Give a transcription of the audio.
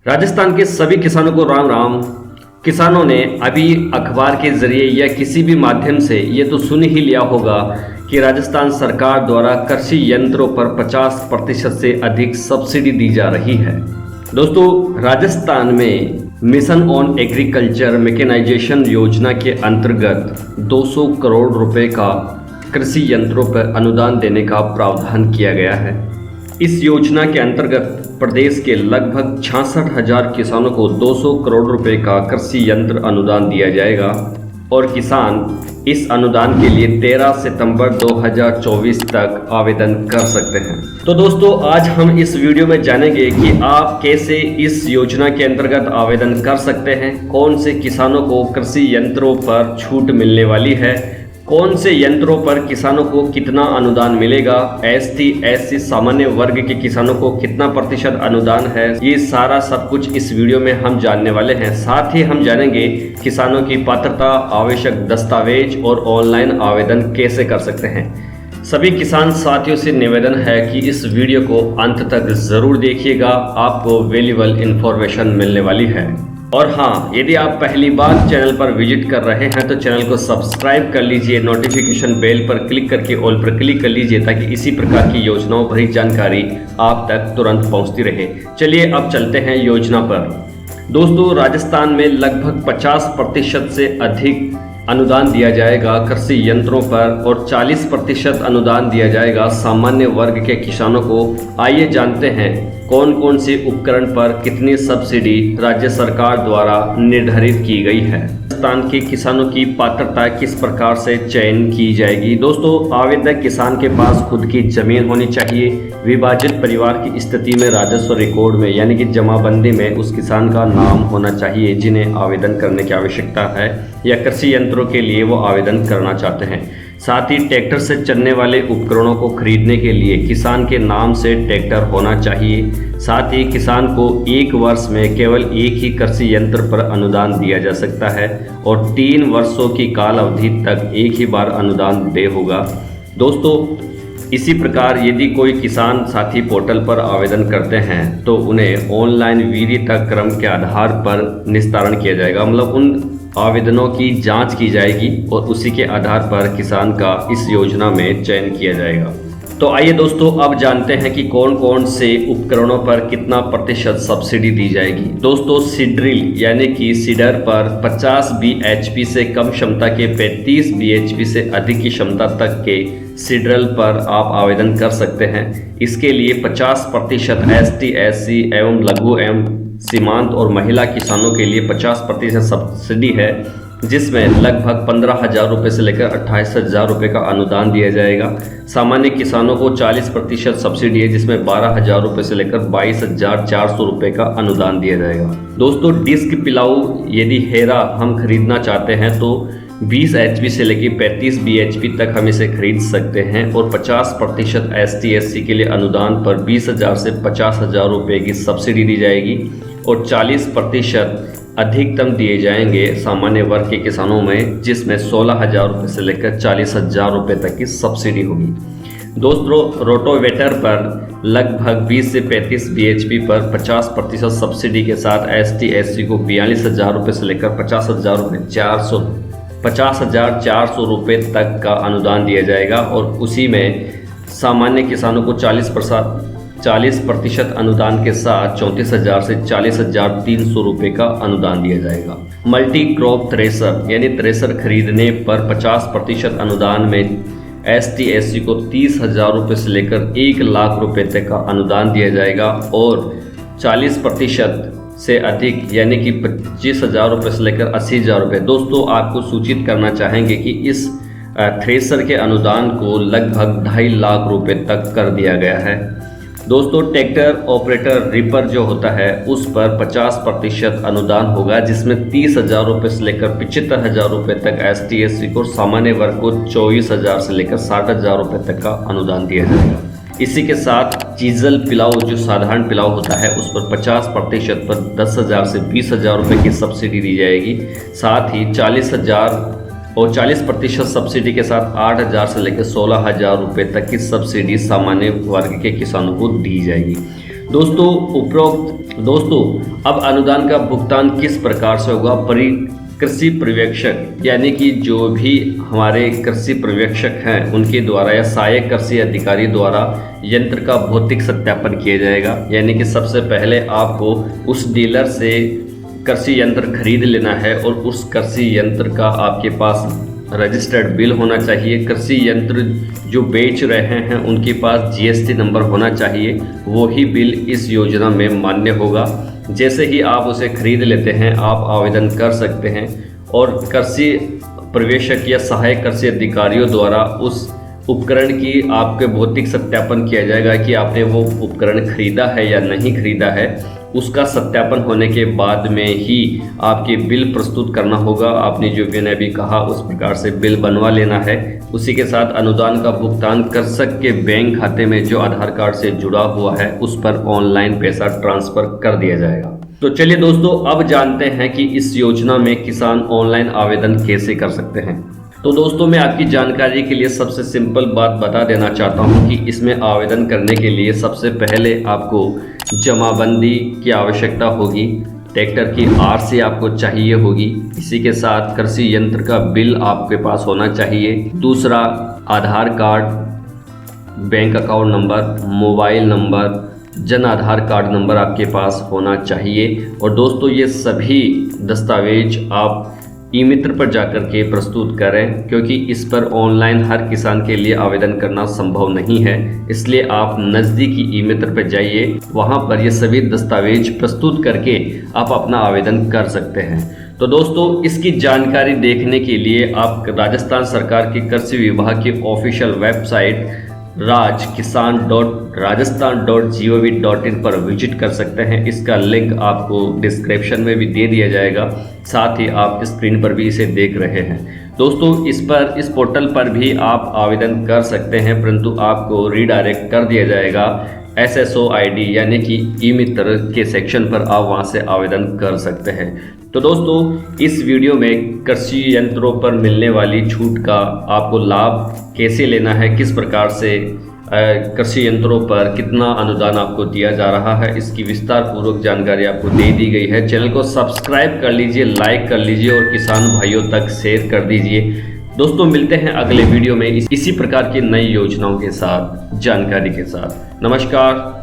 राजस्थान के सभी किसानों को राम राम। किसानों ने अभी अखबार के जरिए या किसी भी माध्यम से ये तो सुन ही लिया होगा कि राजस्थान सरकार द्वारा कृषि यंत्रों पर 50% से अधिक सब्सिडी दी जा रही है। दोस्तों, राजस्थान में मिशन ऑन एग्रीकल्चर मैकेनाइजेशन योजना के अंतर्गत 200 करोड़ रुपए का कृषि यंत्रों पर अनुदान देने का प्रावधान किया गया है। इस योजना के अंतर्गत प्रदेश के लगभग 66,000 किसानों को 200 करोड़ रुपए का कृषि यंत्र अनुदान दिया जाएगा और किसान इस अनुदान के लिए 13 सितंबर 2024 तक आवेदन कर सकते हैं। तो दोस्तों, आज हम इस वीडियो में जानेंगे कि आप कैसे इस योजना के अंतर्गत आवेदन कर सकते हैं, कौन से किसानों को कृषि यंत्रों पर छूट मिलने वाली है, कौन से यंत्रों पर किसानों को कितना अनुदान मिलेगा, एसटी एससी सामान्य वर्ग के किसानों को कितना प्रतिशत अनुदान है, ये सारा सब कुछ इस वीडियो में हम जानने वाले हैं। साथ ही हम जानेंगे किसानों की पात्रता, आवश्यक दस्तावेज और ऑनलाइन आवेदन कैसे कर सकते हैं। सभी किसान साथियों से निवेदन है कि इस वीडियो को अंत तक जरूर देखिएगा, आपको वैल्यूएबल इंफॉर्मेशन मिलने वाली है। और हाँ, यदि आप पहली बार चैनल पर विजिट कर रहे हैं तो चैनल को सब्सक्राइब कर लीजिए, नोटिफिकेशन बेल पर क्लिक करके ऑल पर क्लिक कर लीजिए ताकि इसी प्रकार की योजनाओं भरी जानकारी आप तक तुरंत पहुंचती रहे। चलिए अब चलते हैं योजना पर। दोस्तों, राजस्थान में लगभग 50% से अधिक अनुदान दिया जाएगा कृषि यंत्रों पर और 40% अनुदान दिया जाएगा सामान्य वर्ग के किसानों को। आइए जानते हैं कौन कौन से उपकरण पर कितनी सब्सिडी राज्य सरकार द्वारा निर्धारित की गई है। राजस्थान के किसानों की पात्रता किस प्रकार से चयन की जाएगी। दोस्तों, आवेदक किसान के पास खुद की जमीन होनी चाहिए, विभाजित परिवार की स्थिति में राजस्व रिकॉर्ड में यानी कि जमाबंदी में उस किसान का नाम होना चाहिए जिन्हें आवेदन करने की आवश्यकता है या कृषि यंत्रों के लिए वो आवेदन करना चाहते हैं। साथ ही ट्रैक्टर से चलने वाले उपकरणों को खरीदने के लिए किसान के नाम से ट्रैक्टर होना चाहिए। साथ ही किसान को 1 वर्ष में केवल एक ही कृषि यंत्र पर अनुदान दिया जा सकता है और 3 वर्षों की काल अवधि तक एक ही बार अनुदान दे होगा। दोस्तों, इसी प्रकार यदि कोई किसान साथी पोर्टल पर आवेदन करते हैं तो उन्हें ऑनलाइन वरीयता क्रम के आधार पर निस्तारण किया जाएगा, मतलब उन आवेदनों की जांच की जाएगी और उसी के आधार पर किसान का इस योजना में चयन किया जाएगा। तो आइए दोस्तों, अब जानते हैं कि कौन कौन से उपकरणों पर कितना प्रतिशत सब्सिडी दी जाएगी। दोस्तों, सीड्रिल यानी कि सीडर पर 50 bhp से कम क्षमता के 35 bhp से अधिक की क्षमता तक के सीड्रिल पर आप आवेदन कर सकते हैं। इसके लिए 50% एसटी एससी एवं लघु एवं सीमांत और महिला किसानों के लिए 50% सब्सिडी है, जिसमें लगभग 15,000 रुपये से लेकर 28,000 रुपये का अनुदान दिया जाएगा। सामान्य किसानों को 40% सब्सिडी है, जिसमें 12,000 रुपये से लेकर 22,400 रुपये का अनुदान दिया जाएगा। दोस्तों, डिस्क पिलाऊ यदि हेरा हम खरीदना चाहते हैं तो 20 HP से लेकर 35 bhp तक हम इसे खरीद सकते हैं और 50% ST SC के लिए अनुदान पर 20,000 से 50,000 रुपये की सब्सिडी दी जाएगी और 40% अधिकतम दिए जाएंगे सामान्य वर्ग के किसानों में, जिसमें 16,000 रुपये से लेकर 40,000 रुपये तक की सब्सिडी होगी। दोस्तों, रोटोवेटर पर लगभग 20 से 35 bhp पर 50% सब्सिडी के साथ ST SC को 42,000 रुपये से लेकर 50,400 रुपये तक का अनुदान दिया जाएगा और उसी में सामान्य किसानों को 40% अनुदान के साथ 34,000 से 40,300 रुपये का अनुदान दिया जाएगा। मल्टी क्रॉप थ्रेसर यानी थ्रेसर खरीदने पर 50% अनुदान में ST SC को 30,000 रुपये से लेकर 1,00,000 रुपये तक का अनुदान दिया जाएगा और 40% से अधिक यानी कि 25,000 रुपये से लेकर 80,000 रुपये। दोस्तों, आपको सूचित करना चाहेंगे कि इस थ्रेसर के अनुदान को लगभग 2.5 रुपये तक कर दिया गया है। दोस्तों, ट्रैक्टर ऑपरेटर रिपर जो होता है उस पर 50% अनुदान होगा, जिसमें 30,000 रुपये से लेकर 75,000 रुपये तक ST SC को, सामान्य वर्ग को 24,000 से लेकर 60,000 रुपये तक का अनुदान दिया जाएगा। इसी के साथ चीजल पिलाऊ जो साधारण पिलाऊ होता है उस पर 50% पर 10,000 से 20,000 रुपये की सब्सिडी दी जाएगी। साथ ही 40,000 और 40% सब्सिडी के साथ 8,000 से लेकर 16,000 रुपये तक की सब्सिडी सामान्य वर्ग के किसानों को दी जाएगी। दोस्तों अब अनुदान का भुगतान किस प्रकार से होगा? कृषि पर्यवेक्षक यानी कि जो भी हमारे कृषि पर्यवेक्षक हैं उनके द्वारा या सहायक कृषि अधिकारी द्वारा यंत्र का भौतिक सत्यापन किया जाएगा। यानी कि सबसे पहले आपको उस डीलर से कृषि यंत्र खरीद लेना है और उस कृषि यंत्र का आपके पास रजिस्टर्ड बिल होना चाहिए। कृषि यंत्र जो बेच रहे हैं उनके पास जीएसटी नंबर होना चाहिए, वो ही बिल इस योजना में मान्य होगा। जैसे ही आप उसे खरीद लेते हैं आप आवेदन कर सकते हैं और कृषि पर्यवेक्षक या सहायक कृषि अधिकारियों द्वारा उस उपकरण की आपके भौतिक सत्यापन किया जाएगा कि आपने वो उपकरण खरीदा है या नहीं खरीदा है। उसका सत्यापन होने के बाद में ही आपके बिल प्रस्तुत करना होगा। आपने जो मैंने अभी कहा उस प्रकार से बिल बनवा लेना है। उसी के साथ अनुदान का भुगतान कृषक के बैंक खाते में जो आधार कार्ड से जुड़ा हुआ है उस पर ऑनलाइन पैसा ट्रांसफर कर दिया जाएगा। तो चलिए दोस्तों, अब जानते हैं कि इस योजना में किसान ऑनलाइन आवेदन कैसे कर सकते हैं। तो दोस्तों, मैं आपकी जानकारी के लिए सबसे सिंपल बात बता देना चाहता हूं कि इसमें आवेदन करने के लिए सबसे पहले आपको जमाबंदी की आवश्यकता होगी, ट्रैक्टर की आरसी आपको चाहिए होगी, इसी के साथ कृषि यंत्र का बिल आपके पास होना चाहिए। दूसरा, Aadhaar card, bank account number, mobile number, Jan Aadhaar card number आपके पास होना चाहिए। और दोस्तों, ये सभी दस्तावेज आप ई मित्र पर जाकर के प्रस्तुत करें, क्योंकि इस पर ऑनलाइन हर किसान के लिए आवेदन करना संभव नहीं है। इसलिए आप नज़दीकी ई मित्र पर जाइए, वहां पर ये सभी दस्तावेज प्रस्तुत करके आप अपना आवेदन कर सकते हैं। तो दोस्तों, इसकी जानकारी देखने के लिए आप राजस्थान सरकार की कृषि विभाग की ऑफिशियल वेबसाइट rajkisan.rajasthan.gov.in पर विजिट कर सकते हैं। इसका लिंक आपको डिस्क्रिप्शन में भी दे दिया जाएगा, साथ ही आप स्क्रीन पर भी इसे देख रहे हैं। दोस्तों, इस पोर्टल पर भी आप आवेदन कर सकते हैं, परंतु आपको रीडायरेक्ट कर दिया जाएगा SSOID यानी कि ई मित्र के सेक्शन पर। आप वहां से आवेदन कर सकते हैं। तो दोस्तों, इस वीडियो में कृषि यंत्रों पर मिलने वाली छूट का आपको लाभ कैसे लेना है, किस प्रकार से कृषि यंत्रों पर कितना अनुदान आपको दिया जा रहा है, इसकी विस्तार पूर्वक जानकारी आपको दे दी गई है। चैनल को सब्सक्राइब कर लीजिए, लाइक कर लीजिए और किसान भाइयों तक शेयर कर दीजिए। दोस्तों, मिलते हैं अगले वीडियो में इसी प्रकार की नई योजनाओं के साथ, जानकारी के साथ। नमस्कार।